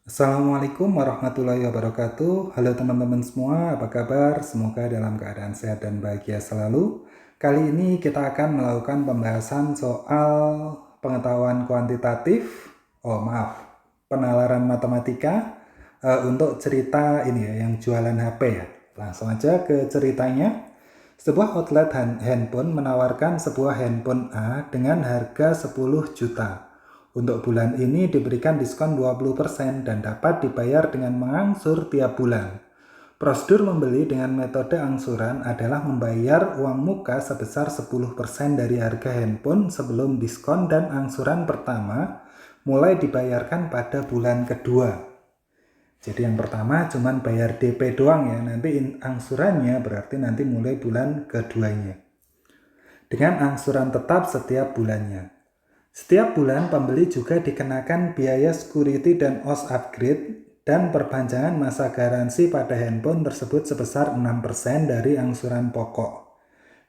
Assalamualaikum warahmatullahi wabarakatuh. Halo teman-teman semua, apa kabar? Semoga dalam keadaan sehat dan bahagia selalu. Kali ini kita akan melakukan pembahasan soal pengetahuan kuantitatif, penalaran matematika untuk cerita ini ya, yang jualan HP ya. Langsung aja ke ceritanya. Sebuah outlet handphone menawarkan sebuah handphone A dengan harga 10 juta. Untuk bulan ini diberikan diskon 20% dan dapat dibayar dengan mengangsur tiap bulan. Prosedur membeli dengan metode angsuran adalah membayar uang muka sebesar 10% dari harga handphone sebelum diskon dan angsuran pertama mulai dibayarkan pada bulan kedua. Jadi yang pertama cuman bayar DP doang ya, nanti angsurannya berarti nanti mulai bulan keduanya. Dengan angsuran tetap setiap bulannya. Setiap bulan pembeli juga dikenakan biaya security dan OS upgrade dan perpanjangan masa garansi pada handphone tersebut sebesar 6% dari angsuran pokok.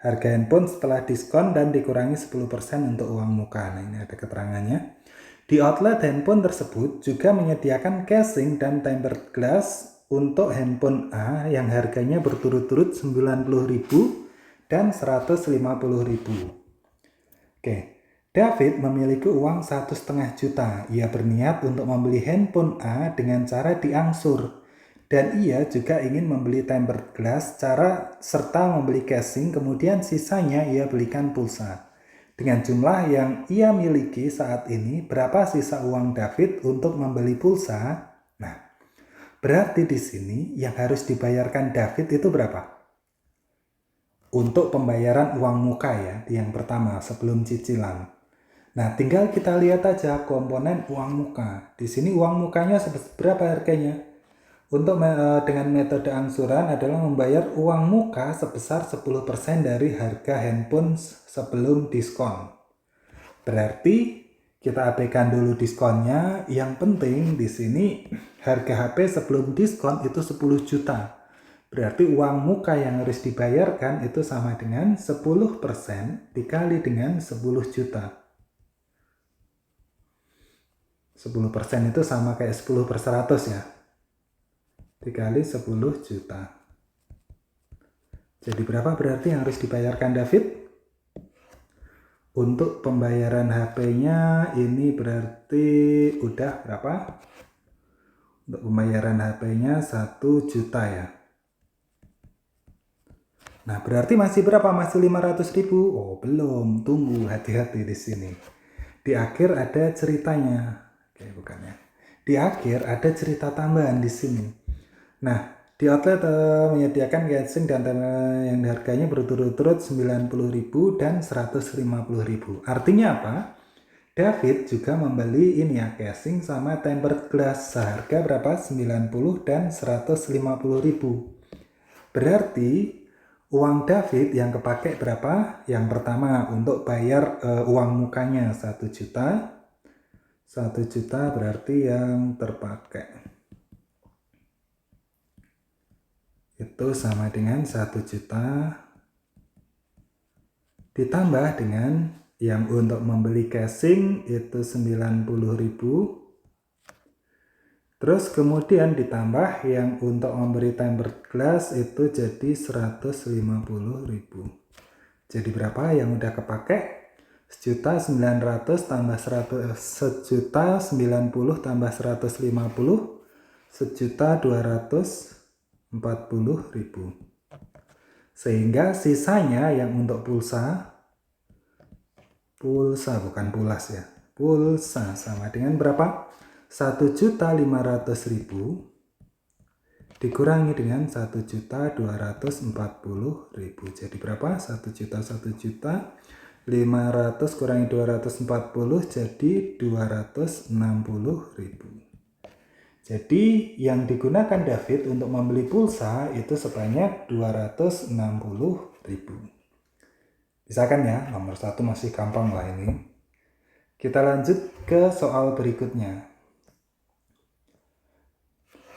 Harga handphone setelah diskon dan dikurangi 10% untuk uang muka. Nah, ini ada keterangannya. Di outlet handphone tersebut juga menyediakan casing dan tempered glass untuk handphone A yang harganya berturut-turut 90.000 dan 150.000. Oke. David memiliki uang 1,5 juta. Ia berniat untuk membeli handphone A dengan cara diangsur. Dan ia juga ingin membeli tempered glass serta membeli casing, kemudian sisanya ia belikan pulsa. Dengan jumlah yang ia miliki saat ini, berapa sisa uang David untuk membeli pulsa? Nah, berarti di sini yang harus dibayarkan David itu berapa? Untuk pembayaran uang muka ya, yang pertama sebelum cicilan. Nah, tinggal kita lihat aja komponen uang muka. Di sini uang mukanya berapa harganya? Untuk dengan metode angsuran adalah membayar uang muka sebesar 10% dari harga handphone sebelum diskon. Berarti kita abaikan dulu diskonnya. Yang penting di sini harga HP sebelum diskon itu 10 juta. Berarti uang muka yang harus dibayarkan itu sama dengan 10% dikali dengan 10 juta. 10% itu sama kayak 10 per 100 ya. Dikali 10 juta. Jadi berapa berarti yang harus dibayarkan David? Untuk pembayaran HP-nya ini berarti udah berapa? Untuk pembayaran HP-nya 1 juta ya. Nah, berarti masih berapa? Masih 500.000? Oh, belum. Tunggu, hati-hati di sini. Di akhir ada ceritanya. Oke, bukan ya. Di akhir ada cerita tambahan di sini. Nah, di outlet menyediakan casing dan yang harganya berturut-turut 90.000 dan 150.000. Artinya apa? David juga membeli ini ya, casing sama tempered glass seharga berapa? 90 dan 150.000. Berarti uang David yang kepake berapa? Yang pertama untuk bayar uang mukanya 1 juta. 1 juta berarti yang terpakai itu sama dengan 1 juta ditambah dengan yang untuk membeli casing itu 90.000. Terus kemudian ditambah yang untuk memberi tempered glass itu jadi 150.000. Jadi berapa yang udah kepake? 1.900 tambah 1.090 tambah 150, 1.240.000. Sehingga sisanya yang untuk pulsa bukan pulas ya, pulsa sama dengan berapa? 1.500.000 dikurangi dengan 1.240.000. Jadi berapa? 1 juta 500 kurangi 240 jadi 260.000. Jadi yang digunakan David untuk membeli pulsa itu sebanyak 260.000. Bisa kan ya? Nomor 1 masih gampang lah ini. Kita lanjut ke soal berikutnya.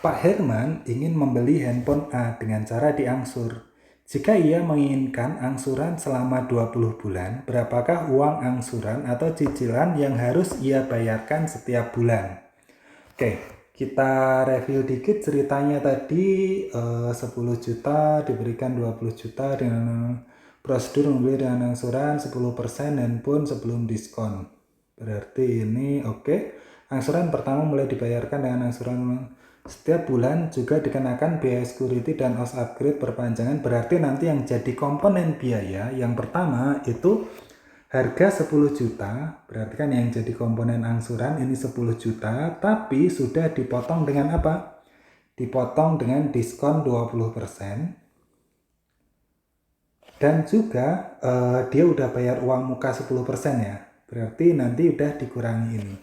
Pak Herman ingin membeli handphone A dengan cara diangsur. Jika ia menginginkan angsuran selama 20 bulan, berapakah uang angsuran atau cicilan yang harus ia bayarkan setiap bulan? Oke, Kita review dikit ceritanya tadi, 10 juta diberikan 20 juta dengan prosedur membeli dengan angsuran 10% handphone sebelum diskon. Berarti ini oke. Angsuran pertama mulai dibayarkan dengan angsuran setiap bulan, juga dikenakan biaya security dan OS upgrade perpanjangan. Berarti nanti yang jadi komponen biaya yang pertama itu harga 10 juta, berarti kan yang jadi komponen angsuran ini 10 juta, tapi sudah dipotong dengan apa? Dipotong dengan diskon 20%. Dan juga dia udah bayar uang muka 10% ya. Berarti nanti udah dikurangi ini.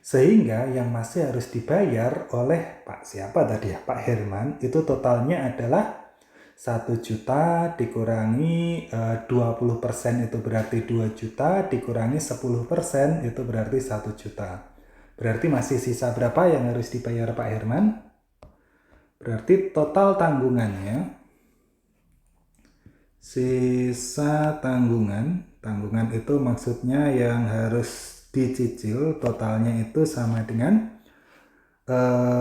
Sehingga yang masih harus dibayar oleh Pak siapa tadi ya? Pak Herman, itu totalnya adalah 1 juta dikurangi 20% itu berarti 2 juta, dikurangi 10% itu berarti 1 juta. Berarti masih sisa berapa yang harus dibayar Pak Herman? Berarti total tanggungannya, sisa tanggungan itu maksudnya yang harus dicicil totalnya itu sama dengan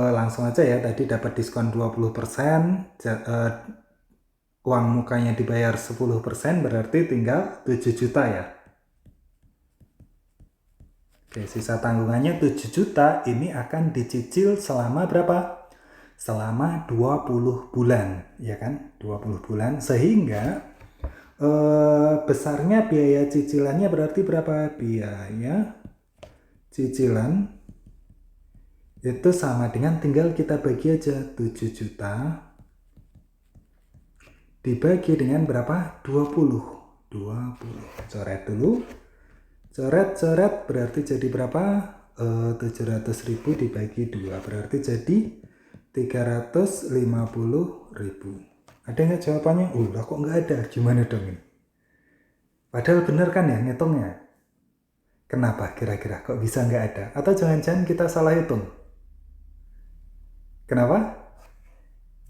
langsung aja ya, tadi dapat diskon 20%, uang mukanya dibayar 10%, berarti tinggal 7 juta ya. Oke, sisa tanggungannya 7 juta, ini akan dicicil selama berapa? Selama 20 bulan, ya kan? 20 bulan, sehingga besarnya biaya cicilannya berarti berapa? Biaya cicilan itu sama dengan, tinggal kita bagi aja 7 juta dibagi dengan berapa? 20. Coret dulu. Coret berarti jadi berapa? 700.000 dibagi 2 berarti jadi 350.000. Ada nggak jawabannya? Lah kok nggak ada? Gimana dong ini? Padahal bener kan ya ngitungnya? Kenapa kira-kira kok bisa nggak ada? Atau jangan-jangan kita salah hitung? Kenapa?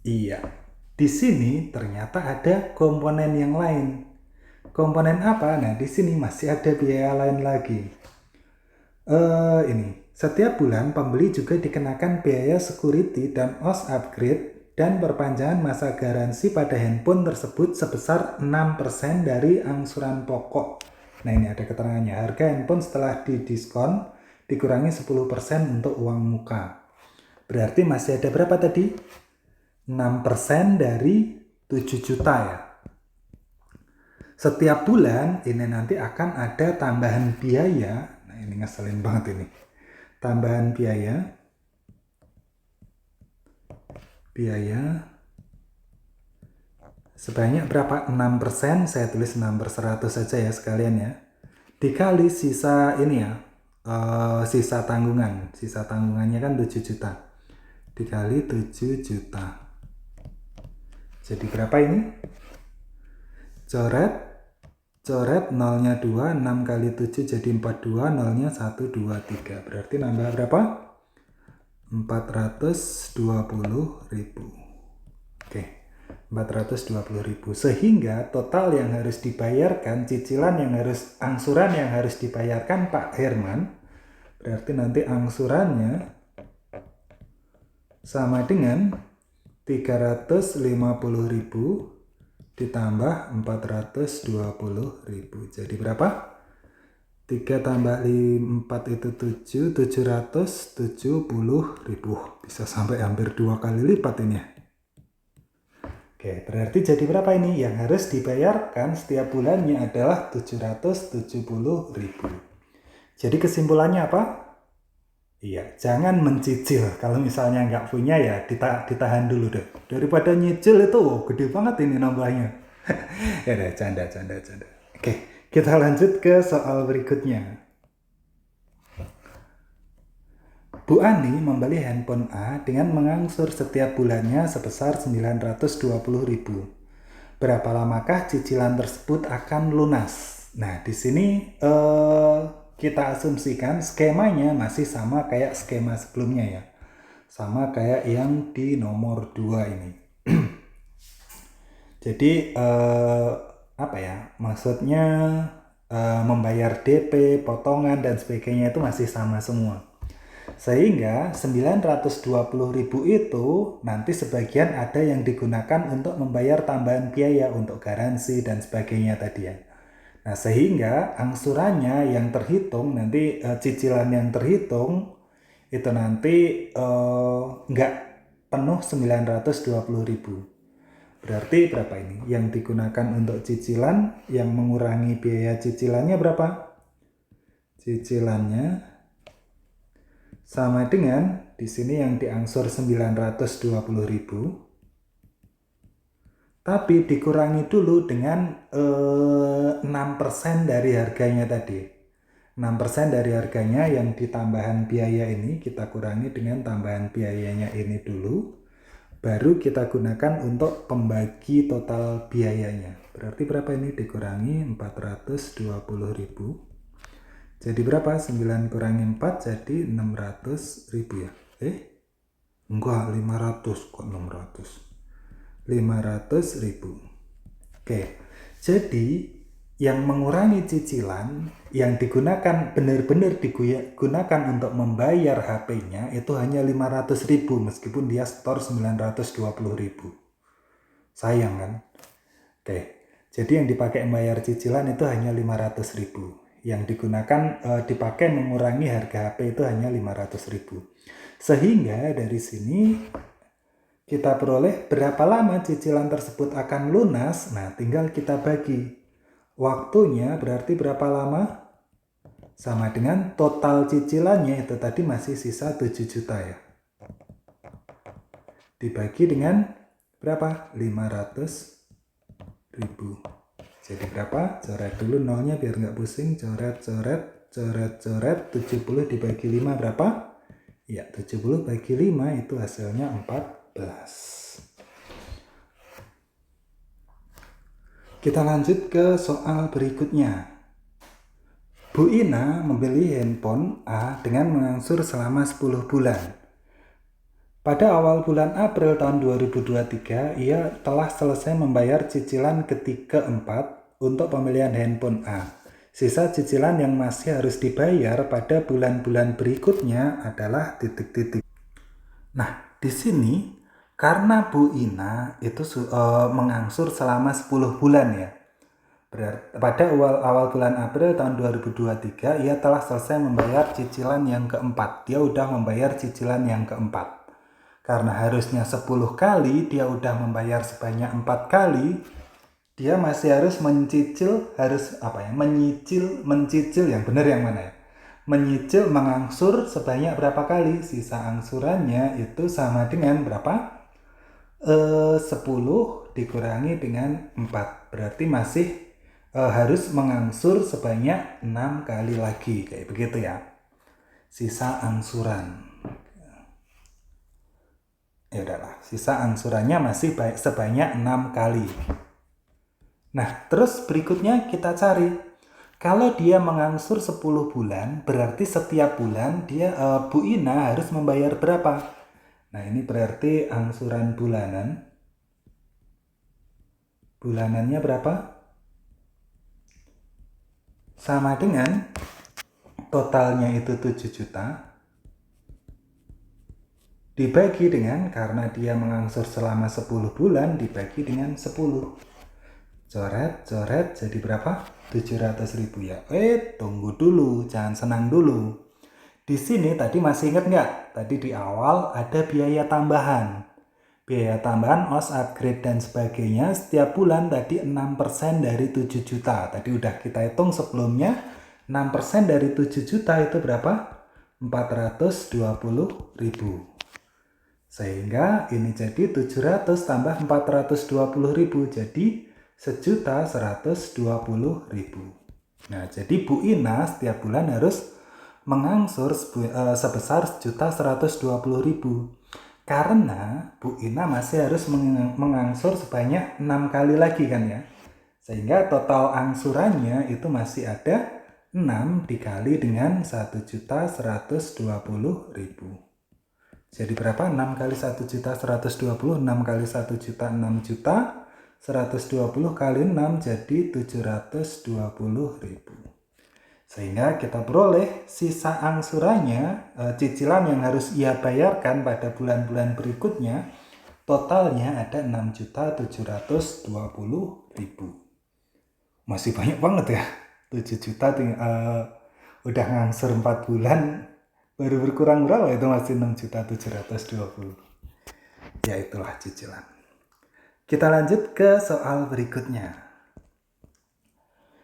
Iya, di sini ternyata ada komponen yang lain. Komponen apa? Nah, di sini masih ada biaya lain lagi. Ini, setiap bulan pembeli juga dikenakan biaya security dan OS upgrade dan perpanjangan masa garansi pada handphone tersebut sebesar 6% dari angsuran pokok. Nah, ini ada keterangannya. Harga handphone setelah didiskon dikurangi 10% untuk uang muka. Berarti masih ada berapa tadi? 6% dari 7 juta ya. Setiap bulan ini nanti akan ada tambahan biaya. Nah, ini ngeselin banget ini. Tambahan biaya sebanyak berapa? 6%, saya tulis 6/100 saja ya sekalian ya. Dikali sisa ini ya, sisa tanggungan. Sisa tanggungannya kan 7 juta. Dikali 7 juta. Jadi berapa ini? Coret nolnya 2, 6 kali 7 jadi 42, nolnya 1, 2, 3. Berarti nambah berapa? 420.000. Oke, 420.000. Sehingga total yang harus dibayarkan, cicilan yang harus, angsuran yang harus dibayarkan Pak Herman, berarti nanti angsurannya sama dengan 350.000 ditambah 420.000. Jadi berapa? 3 tambah 4 itu 7, 770.000. Bisa sampai hampir 2 kali lipat ini ya. Oke, berarti jadi berapa ini? Yang harus dibayarkan setiap bulannya adalah 770.000. Jadi kesimpulannya apa? Iya, jangan mencicil. Kalau misalnya nggak punya ya ditahan dulu deh. Daripada nyicil itu gede banget ini nambahnya. Ya deh, canda. Oke, kita lanjut ke soal berikutnya. Bu Ani membeli handphone A dengan mengangsur setiap bulannya sebesar 920.000. Berapa lamakah cicilan tersebut akan lunas? Nah, di sini kita asumsikan skemanya masih sama kayak skema sebelumnya ya. Sama kayak yang di nomor 2 ini. Jadi apa ya? Maksudnya membayar DP, potongan dan sebagainya itu masih sama semua. Sehingga 920.000 itu nanti sebagian ada yang digunakan untuk membayar tambahan biaya untuk garansi dan sebagainya tadi ya. Nah, sehingga angsurannya yang terhitung nanti cicilan yang terhitung itu nanti nggak penuh 920.000. Berarti berapa ini? Yang digunakan untuk cicilan, yang mengurangi biaya cicilannya berapa? Cicilannya sama dengan di sini yang diangsur 920.000. Tapi dikurangi dulu dengan 6% dari harganya tadi. 6% dari harganya yang ditambahan biaya ini kita kurangi dengan tambahan biayanya ini dulu. Baru kita gunakan untuk pembagi total biayanya. Berarti berapa ini? Dikurangi 420.000. Jadi berapa? 9 kurangi 4 jadi 600.000 ya. Enggak, 500 kok 600. 500.000. Oke. Jadi yang mengurangi cicilan yang digunakan benar-benar digunakan untuk membayar HP-nya itu hanya 500.000 meskipun dia store 920.000. Sayang kan? Oke. Jadi yang dipakai membayar cicilan itu hanya 500.000. Yang digunakan dipakai mengurangi harga HP itu hanya 500.000. Sehingga dari sini kita peroleh berapa lama cicilan tersebut akan lunas. Nah, tinggal kita bagi. Waktunya berarti berapa lama? Sama dengan total cicilannya itu tadi masih sisa 7 juta ya. Dibagi dengan berapa? 500.000. Jadi berapa? Coret dulu nolnya biar nggak pusing. Coret, coret, coret, coret. 70 dibagi 5 berapa? Ya, 70 bagi 5 itu hasilnya 14. Kita lanjut ke soal berikutnya. Bu Ina membeli handphone A dengan mengangsur selama 10 bulan. Pada awal bulan April tahun 2023, ia telah selesai membayar cicilan keempat untuk pembelian handphone A. Sisa cicilan yang masih harus dibayar pada bulan-bulan berikutnya adalah titik-titik. Nah, di sini karena Bu Ina itu mengangsur selama 10 bulan ya. Pada awal bulan April tahun 2023 ia telah selesai membayar cicilan yang keempat. Dia udah membayar cicilan yang keempat. Karena harusnya 10 kali, dia udah membayar sebanyak 4 kali. Dia masih harus mencicil yang benar yang mana ya? Menyicil mengangsur sebanyak berapa kali? Sisa angsurannya itu sama dengan berapa? 10 dikurangi dengan 4. Berarti masih harus mengangsur sebanyak 6 kali lagi. Kayak begitu ya. Sisa angsuran. Ya udahlah, sisa angsurannya masih sebanyak 6 kali. Nah, terus berikutnya kita cari. Kalau dia mengangsur 10 bulan, berarti setiap bulan dia Bu Ina harus membayar berapa? Nah, ini berarti angsuran bulanan. Bulanannya berapa? Sama dengan totalnya itu 7 juta. Dibagi dengan, karena dia mengangsur selama 10 bulan, dibagi dengan 10. Coret, coret, jadi berapa? 700.000 ya. Tunggu dulu, jangan senang dulu. Di sini tadi masih ingat nggak? Tadi di awal ada biaya tambahan. Biaya tambahan, OS, upgrade, dan sebagainya setiap bulan tadi 6% dari 7 juta. Tadi udah kita hitung sebelumnya. 6% dari 7 juta itu berapa? 420.000. Sehingga ini jadi 700 tambah 420.000. Jadi 1.120.000. Nah, jadi Bu Ina setiap bulan harus mengangsur sebesar 1.120.000. Karena Bu Ina masih harus mengangsur sebanyak 6 kali lagi kan ya. Sehingga total angsurannya itu masih ada 6 dikali dengan 1.120.000. Jadi berapa? 6 kali 1.120, 6 kali 1 juta 6 juta. 120 kali 6 jadi 720.000. Sehingga kita peroleh sisa angsurannya, cicilan yang harus ia bayarkan pada bulan-bulan berikutnya, totalnya ada 6.720.000. Masih banyak banget ya, 7 juta udah ngangsur 4 bulan, baru berkurang berapa itu masih 6.720.000. Ya itulah cicilan. Kita lanjut ke soal berikutnya.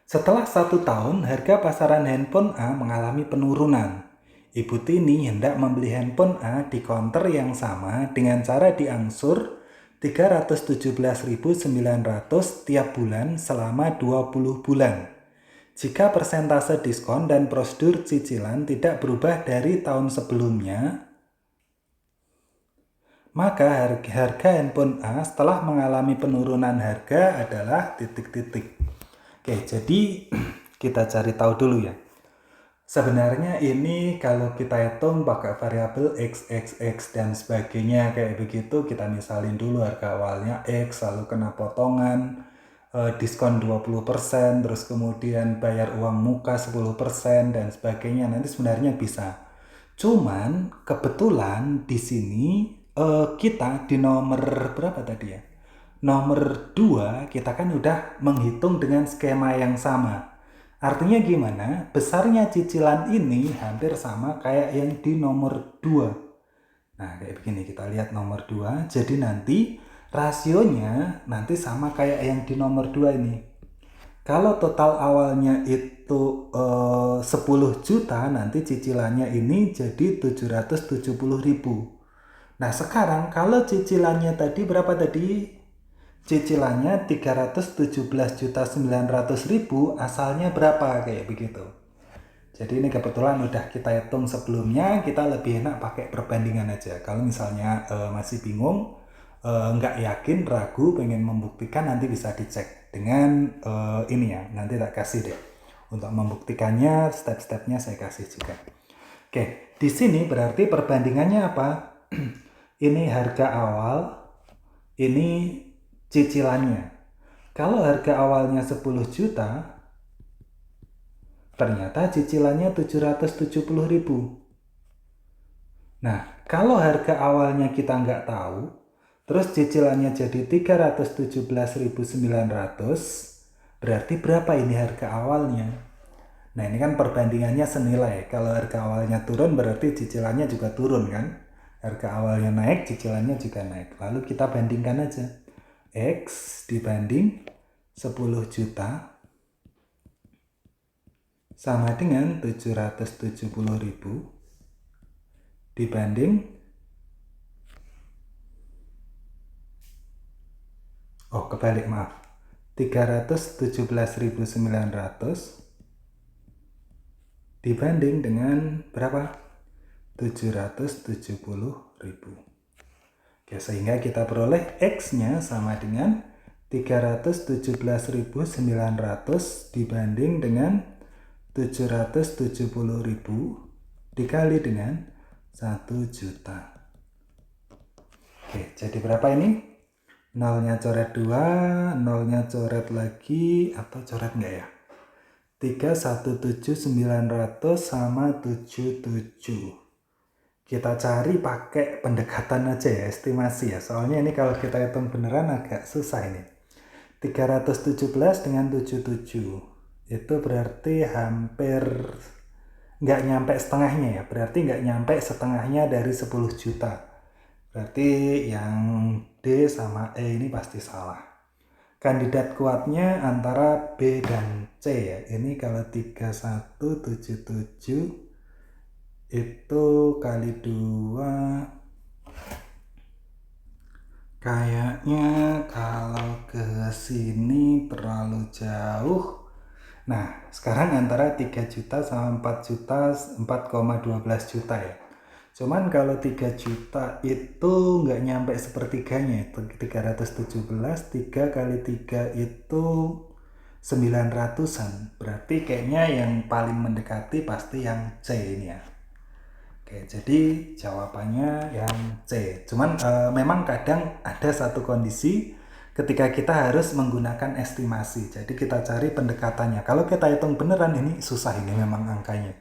Setelah 1 tahun, harga pasaran handphone A mengalami penurunan. Ibu Tini hendak membeli handphone A di konter yang sama dengan cara diangsur 317.900 tiap bulan selama 20 bulan. Jika persentase diskon dan prosedur cicilan tidak berubah dari tahun sebelumnya, maka harga handphone A setelah mengalami penurunan harga adalah titik-titik. Oke, jadi kita cari tahu dulu ya. Sebenarnya ini kalau kita hitung pakai variabel X, X, X dan sebagainya kayak begitu, kita misalin dulu harga awalnya X, lalu kena potongan, diskon 20%, terus kemudian bayar uang muka 10% dan sebagainya. Nanti sebenarnya bisa. Cuman kebetulan di sini kita di nomor berapa tadi ya? Nomor 2 kita kan udah menghitung dengan skema yang sama. Artinya gimana? Besarnya cicilan ini hampir sama kayak yang di nomor 2. Nah kayak begini, kita lihat nomor 2. Jadi nanti rasionya nanti sama kayak yang di nomor 2 ini. Kalau total awalnya itu 10 juta, nanti cicilannya ini jadi 770.000. Nah sekarang kalau cicilannya tadi berapa tadi? Cicilannya 317.900.000, asalnya berapa kayak begitu. Jadi ini kebetulan udah kita hitung sebelumnya, kita lebih enak pakai perbandingan aja. Kalau misalnya masih bingung, nggak yakin, ragu, pengen membuktikan, nanti bisa dicek dengan ini ya, nanti tak kasih deh. Untuk membuktikannya, step-stepnya saya kasih juga. Oke, di sini berarti perbandingannya apa? Ini harga awal, ini cicilannya. Kalau harga awalnya 10 juta, ternyata cicilannya 770.000. Nah, kalau harga awalnya kita nggak tahu, terus cicilannya jadi 317.900, berarti berapa ini harga awalnya? Nah, ini kan perbandingannya senilai. Kalau harga awalnya turun, berarti cicilannya juga turun kan? Harga awalnya naik, cicilannya juga naik. Lalu kita bandingkan aja. X dibanding 10 juta sama dengan 770.000 dibanding kebalik, maaf, 317.900 dibanding dengan berapa? 770.000. Oke, sehingga kita peroleh X-nya sama dengan 317.900 dibanding dengan 770.000 dikali dengan 1 juta. Oke, jadi berapa ini? Nolnya coret 2, nolnya coret lagi, atau coret enggak ya? 317.900 sama 77. Kita cari pakai pendekatan aja ya, estimasi ya. Soalnya ini kalau kita hitung beneran agak susah ini. 317 dengan 77. Itu berarti hampir nggak nyampe setengahnya ya. Berarti nggak nyampe setengahnya dari 10 juta. Berarti yang D sama E ini pasti salah. Kandidat kuatnya antara B dan C ya. Ini kalau 3177 itu kali 2, kayaknya kalau ke sini terlalu jauh. Nah, sekarang antara 3 juta sama 4 juta, 4,12 juta ya. Cuman kalau 3 juta itu nggak nyampe sepertiganya, itu 317, 3 kali 3 itu 900-an. Berarti kayaknya yang paling mendekati pasti yang C ini ya. Oke, jadi jawabannya yang C. Cuman memang kadang ada satu kondisi, ketika kita harus menggunakan estimasi. Jadi kita cari pendekatannya. Kalau kita hitung beneran ini susah, ini memang angkanya.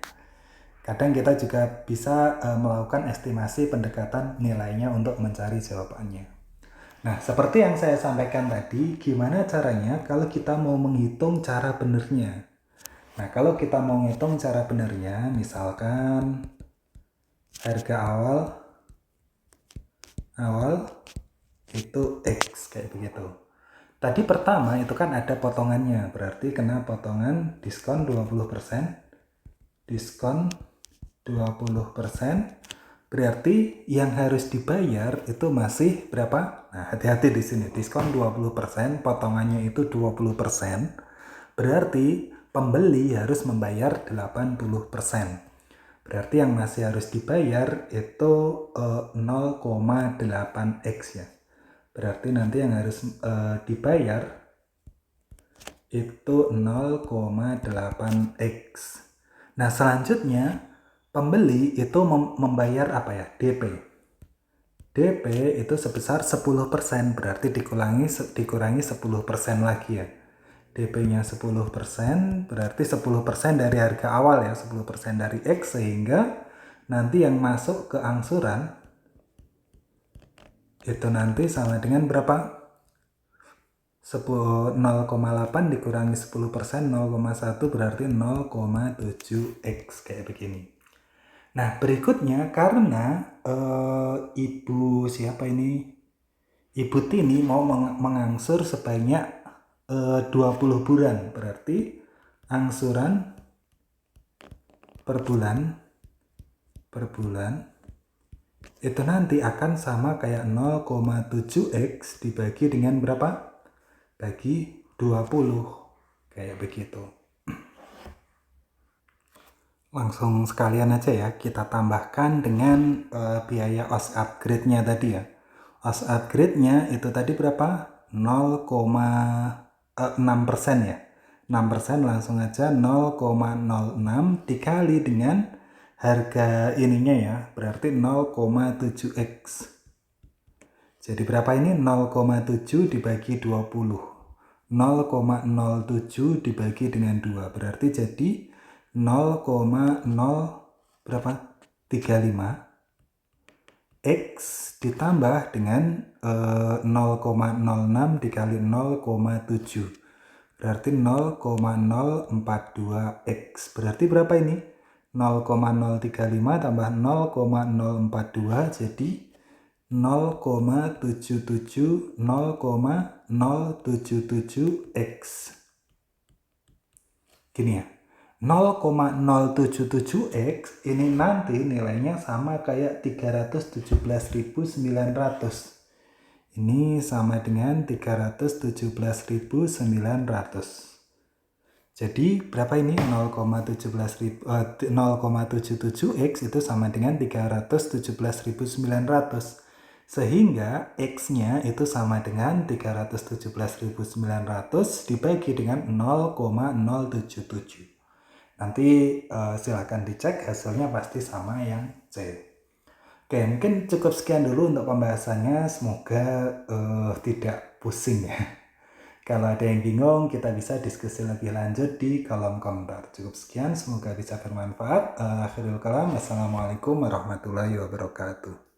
Kadang kita juga bisa melakukan estimasi pendekatan nilainya untuk mencari jawabannya. Nah, seperti yang saya sampaikan tadi, gimana caranya kalau kita mau menghitung cara benernya? Nah, kalau kita mau menghitung cara benernya, misalkan harga awal itu X, kayak begitu. Tadi pertama itu kan ada potongannya, berarti kena potongan diskon 20%. Diskon 20%, berarti yang harus dibayar itu masih berapa? Nah, hati-hati di sini. Diskon 20%, potongannya itu 20%. Berarti pembeli harus membayar 80%. Berarti yang masih harus dibayar itu 0,8x ya. Berarti nanti yang harus dibayar itu 0,8x. Nah, selanjutnya pembeli itu membayar apa ya? DP. DP itu sebesar 10%, berarti dikurangi 10% lagi ya. DP-nya 10%, berarti 10% dari harga awal ya, 10% dari X, sehingga nanti yang masuk ke angsuran itu nanti sama dengan berapa? 0,8 dikurangi 10%, 0,1 berarti 0,7x, kayak begini. Nah, berikutnya karena Ibu siapa ini? Ibu Tini mau mengangsur sebanyak 20 bulan. Berarti angsuran per bulan itu nanti akan sama kayak 0,7x dibagi dengan berapa? Bagi 20, kayak begitu. Langsung sekalian aja ya, kita tambahkan dengan biaya OS upgrade-nya tadi ya. OS upgrade-nya itu tadi berapa? 0,6% ya. 6% langsung aja 0,06 dikali dengan harga ininya ya, berarti 0,7x. Jadi berapa ini? 0,7 dibagi 20. 0,07 dibagi dengan 2, berarti jadi 0,0 berapa? 35 X ditambah dengan 0,06 dikali 0,7, berarti 0,042 X. Berarti berapa ini? 0,035 tambah 0,042 jadi 0,077 gini ya, 0,077x ini nanti nilainya sama kayak 317.900. Ini sama dengan 317.900. Jadi berapa ini? 0,77x itu sama dengan 317.900. Sehingga X-nya itu sama dengan 317.900 dibagi dengan 0,077. Nanti silakan dicek, hasilnya pasti sama yang C. Oke, mungkin cukup sekian dulu untuk pembahasannya. Semoga tidak pusing ya. Kalau ada yang bingung, kita bisa diskusi lebih lanjut di kolom komentar. Cukup sekian, semoga bisa bermanfaat. Akhirul kalam, wassalamualaikum warahmatullahi wabarakatuh.